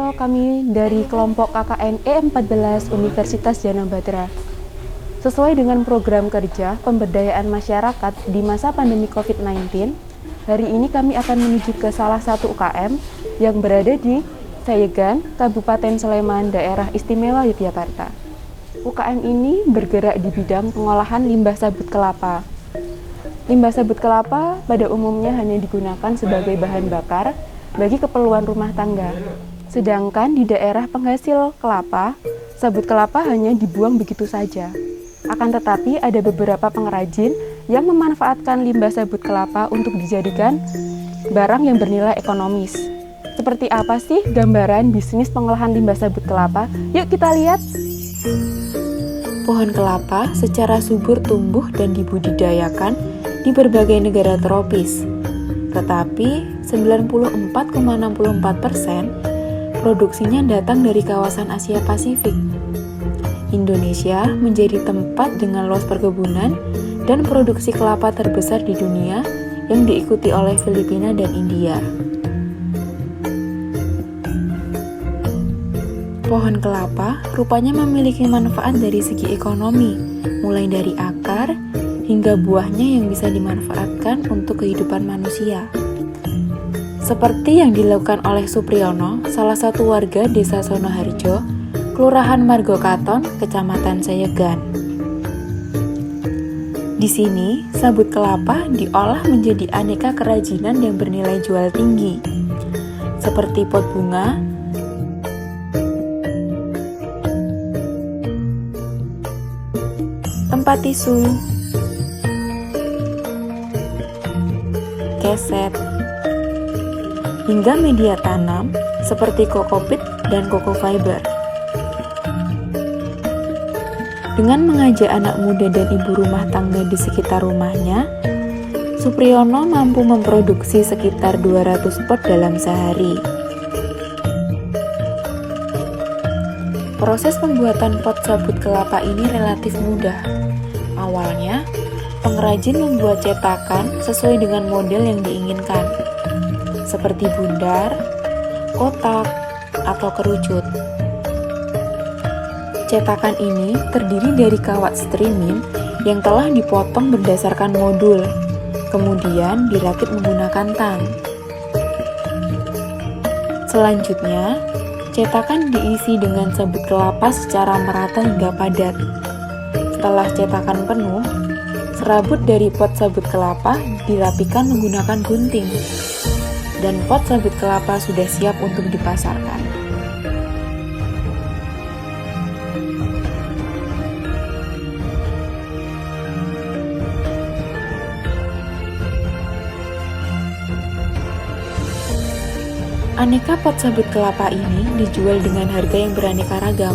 Halo, kami dari kelompok KKN E14 Universitas Djana Batra. Sesuai dengan program kerja pemberdayaan masyarakat di masa pandemi COVID-19, hari ini kami akan menuju ke salah satu UKM yang berada di Sayegan, Kabupaten Sleman, Daerah Istimewa Yogyakarta. UKM ini bergerak di bidang pengolahan limbah sabut kelapa. Limbah sabut kelapa pada umumnya hanya digunakan sebagai bahan bakar bagi keperluan rumah tangga. Sedangkan di daerah penghasil kelapa, sabut kelapa hanya dibuang begitu saja. Akan tetapi ada beberapa pengrajin yang memanfaatkan limbah sabut kelapa untuk dijadikan barang yang bernilai ekonomis. Seperti apa sih gambaran bisnis pengolahan limbah sabut kelapa? Yuk kita lihat. Pohon kelapa secara subur tumbuh dan dibudidayakan di berbagai negara tropis. Tetapi 94,64% produksinya datang dari kawasan Asia Pasifik. Indonesia menjadi tempat dengan luas perkebunan dan produksi kelapa terbesar di dunia yang diikuti oleh Filipina dan India. Pohon kelapa rupanya memiliki manfaat dari segi ekonomi, mulai dari akar hingga buahnya yang bisa dimanfaatkan untuk kehidupan manusia. Seperti yang dilakukan oleh Supriyono, salah satu warga Desa Sonoharjo, Kelurahan Margokaton, Kecamatan Sayegan. Di sini, sabut kelapa diolah menjadi aneka kerajinan yang bernilai jual tinggi, seperti pot bunga, tempat tisu, keset, hingga media tanam seperti kokopit dan koko fiber. Dengan mengajak anak muda dan ibu rumah tangga di sekitar rumahnya, Supriyono mampu memproduksi sekitar 200 pot dalam sehari. Proses pembuatan pot sabut kelapa ini relatif mudah. Awalnya, pengrajin membuat cetakan sesuai dengan model yang diinginkan, seperti bundar, kotak, atau kerucut. Cetakan ini terdiri dari kawat streaming yang telah dipotong berdasarkan modul, kemudian dirakit menggunakan tang. Selanjutnya, cetakan diisi dengan sabut kelapa secara merata hingga padat. Setelah cetakan penuh, serabut dari pot sabut kelapa dirapikan menggunakan gunting, dan pot sabut kelapa sudah siap untuk dipasarkan. Aneka pot sabut kelapa ini dijual dengan harga yang beraneka ragam,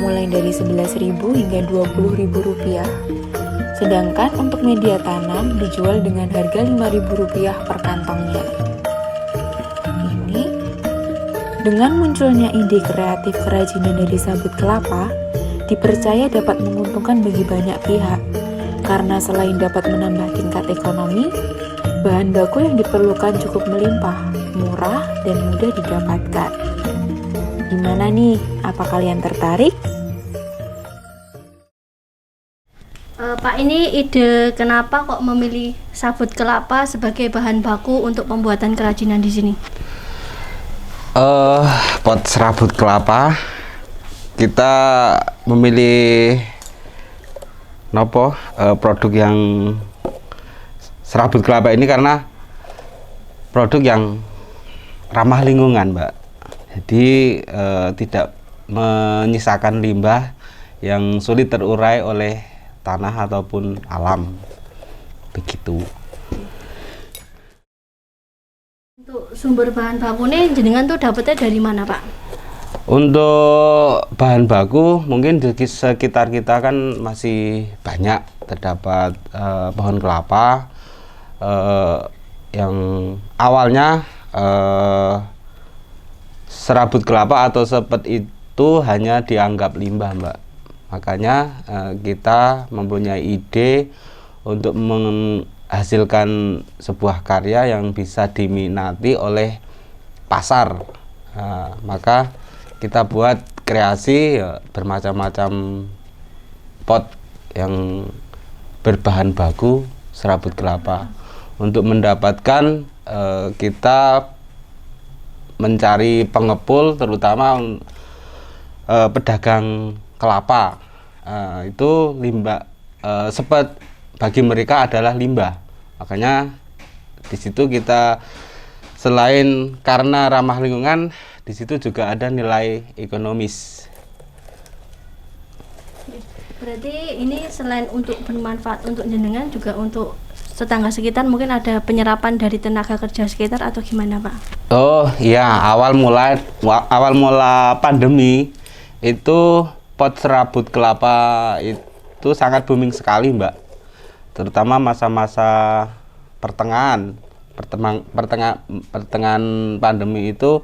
mulai dari 11.000 hingga 20.000 rupiah. Sedangkan untuk media tanam dijual dengan harga 5.000 rupiah per kantongnya. Dengan munculnya ide kreatif kerajinan dari sabut kelapa, dipercaya dapat menguntungkan bagi banyak pihak, karena selain dapat menambah tingkat ekonomi, bahan baku yang diperlukan cukup melimpah, murah, dan mudah didapatkan. Gimana nih, apa kalian tertarik? Pak, ini ide kenapa kok memilih sabut kelapa sebagai bahan baku untuk pembuatan kerajinan di sini? Pot serabut kelapa kita memilih produk yang serabut kelapa ini karena produk yang ramah lingkungan, Mbak. Jadi tidak menyisakan limbah yang sulit terurai oleh tanah ataupun alam, begitu. Untuk sumber bahan bakunya jenengan tuh dapetnya dari mana, Pak? Untuk bahan baku mungkin di sekitar kita kan masih banyak terdapat pohon kelapa yang awalnya serabut kelapa atau sepet itu hanya dianggap limbah, Mbak. Makanya kita mempunyai ide untuk menghasilkan sebuah karya yang bisa diminati oleh pasar. Maka kita buat kreasi ya, bermacam-macam pot yang berbahan baku serabut kelapa. Untuk mendapatkan kita mencari pengepul, terutama pedagang kelapa. Itu limbah, sepet bagi mereka adalah limbah. Makanya di situ kita selain karena ramah lingkungan, di situ juga ada nilai ekonomis. Berarti ini selain untuk bermanfaat untuk jenengan, juga untuk tetangga sekitar, mungkin ada penyerapan dari tenaga kerja sekitar atau gimana, Pak? Oh iya, awal mula pandemi itu pot serabut kelapa itu sangat booming sekali, Mbak. Terutama masa-masa pertengahan pandemi itu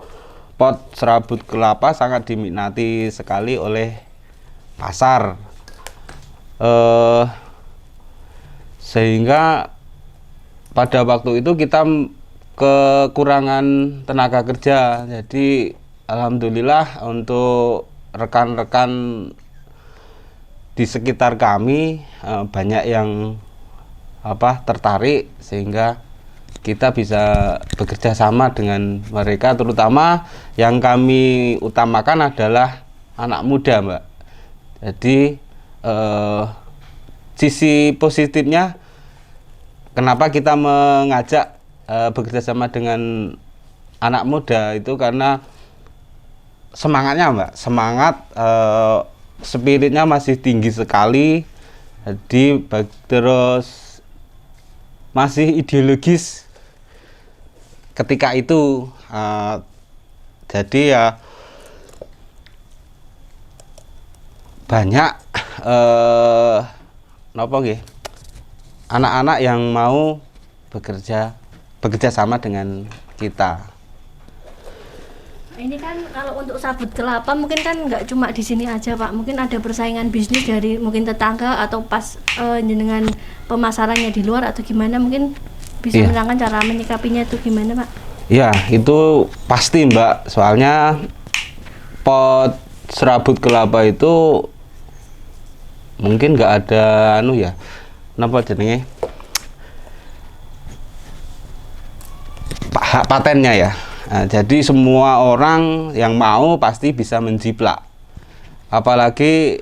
pot serabut kelapa sangat diminati sekali oleh pasar. Sehingga pada waktu itu kita kekurangan tenaga kerja. Jadi alhamdulillah untuk rekan-rekan di sekitar kami banyak yang tertarik, sehingga kita bisa bekerja sama dengan mereka. Terutama yang kami utamakan adalah anak muda, Mbak. Jadi sisi positifnya kenapa kita mengajak bekerja sama dengan anak muda itu karena semangatnya, Mbak, spiritnya masih tinggi sekali. Jadi terus masih ideologis ketika itu. Jadi ya banyak anak-anak yang mau bekerja sama dengan kita. Ini kan kalau untuk sabut kelapa mungkin kan nggak cuma di sini aja, Pak. Mungkin ada persaingan bisnis dari mungkin tetangga atau pas dengan pemasarannya di luar atau gimana, mungkin bisa menerangkan cara menyikapinya itu gimana, Pak? Iya, itu pasti, Mbak. Soalnya pot serabut kelapa itu mungkin nggak ada napa jenenge, hak patennya ya. Nah, jadi semua orang yang mau pasti bisa menjiplak. Apalagi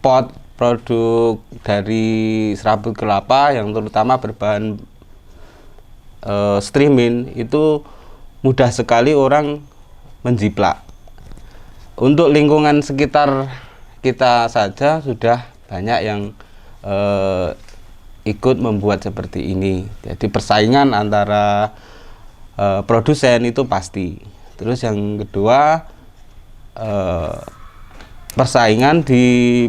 pot produk dari serabut kelapa yang terutama berbahan streaming itu mudah sekali orang menjiplak. Untuk lingkungan sekitar kita saja sudah banyak yang ikut membuat seperti ini. Jadi persaingan antara produsen itu pasti. Terus yang kedua, persaingan di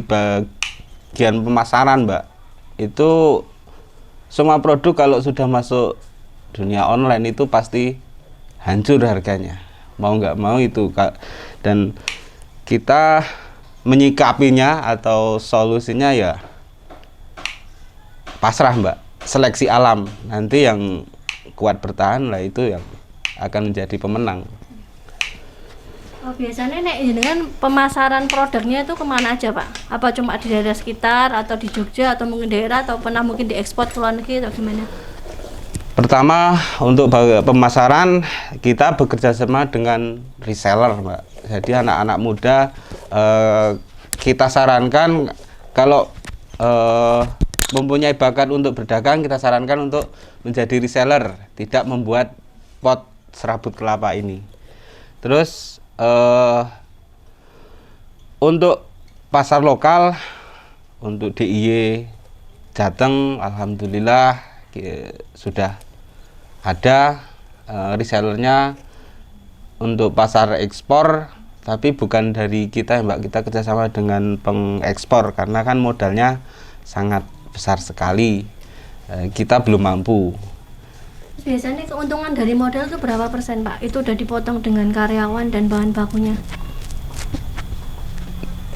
bagian pemasaran, Mbak. Itu semua produk kalau sudah masuk dunia online itu pasti hancur harganya, mau nggak mau itu, Kak. Dan kita menyikapinya atau solusinya ya pasrah, Mbak, seleksi alam. Nanti yang kuat bertahan lah itu yang akan menjadi pemenang. Oh, biasanya dengan pemasaran produknya itu kemana aja, Pak? Apa cuma di daerah sekitar atau di Jogja atau mungkin daerah, atau pernah mungkin diekspor ke luar negeri atau gimana? Pertama, untuk pemasaran kita bekerja sama dengan reseller, Mbak. Jadi anak-anak muda kita sarankan kalau mempunyai bakat untuk berdagang, kita sarankan untuk menjadi reseller, tidak membuat pot serabut kelapa ini. Terus untuk pasar lokal, untuk DIY Jateng, alhamdulillah sudah ada resellernya. Untuk pasar ekspor, tapi bukan dari kita, Mbak, kita kerjasama dengan pengekspor karena kan modalnya sangat besar sekali, kita belum mampu. Biasanya keuntungan dari modal itu berapa persen, Pak? Itu udah dipotong dengan karyawan dan bahan bakunya?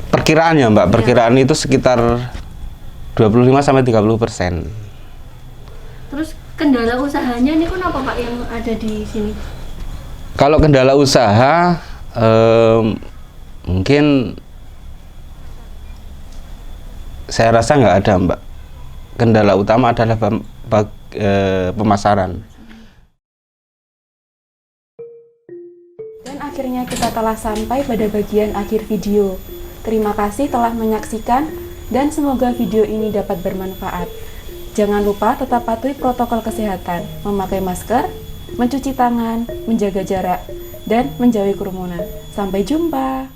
Perkiraannya, Mbak, perkiraan itu sekitar 25-30%. Terus kendala usahanya ini kan apa, Pak, yang ada di sini? Kalau kendala usaha, Mungkin saya rasa nggak ada, Mbak. Kendala utama adalah pemasaran. Dan akhirnya kita telah sampai pada bagian akhir video. Terima kasih telah menyaksikan dan semoga video ini dapat bermanfaat. Jangan lupa tetap patuhi protokol kesehatan, memakai masker, mencuci tangan, menjaga jarak, dan menjauhi kerumunan. Sampai jumpa.